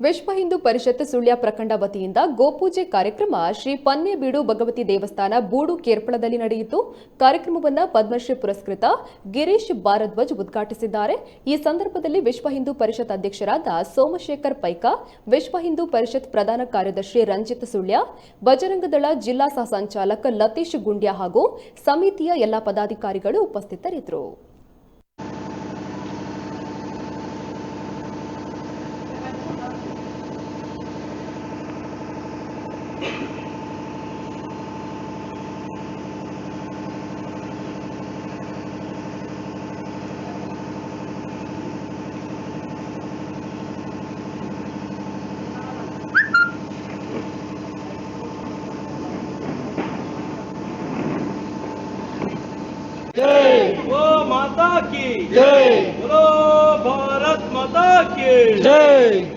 ವಿಶ್ವ ಹಿಂದೂ ಪರಿಷತ್ ಸುಳ್ಯ ಪ್ರಖಂಡ ವತಿಯಿಂದ ಗೋಪೂಜೆ ಕಾರ್ಯಕ್ರಮ ಶ್ರೀ ಪನ್ನೇಬೀಡು ಭಗವತಿ ದೇವಸ್ಥಾನ ಬೂಡು ಕೇರ್ಪಳದಲ್ಲಿ ನಡೆಯಿತು. ಕಾರ್ಯಕ್ರಮವನ್ನು ಪದ್ಮಶ್ರೀ ಪುರಸ್ಕೃತ ಗಿರೀಶ್ ಭಾರದ್ವಾಜ್ ಉದ್ಘಾಟಿಸಿದ್ದಾರೆ. ಈ ಸಂದರ್ಭದಲ್ಲಿ ವಿಶ್ವ ಹಿಂದೂ ಪರಿಷತ್ ಅಧ್ಯಕ್ಷರಾದ ಸೋಮಶೇಖರ್ ಪೈಕ, ವಿಶ್ವ ಹಿಂದೂ ಪರಿಷತ್ ಪ್ರಧಾನ ಕಾರ್ಯದರ್ಶಿ ರಂಜಿತ್ ಸುಳ್ಯ, ಬಜರಂಗದಳ ಜಿಲ್ಲಾ ಸಹ ಸಂಚಾಲಕ ಲತೀಶ್ ಗುಂಡ್ಯ ಹಾಗೂ ಸಮಿತಿಯ ಎಲ್ಲ ಪದಾಧಿಕಾರಿಗಳು ಉಪಸ್ಥಿತರಿದ್ದರು. जय वो माता की जय, बोलो भारत माता की जय।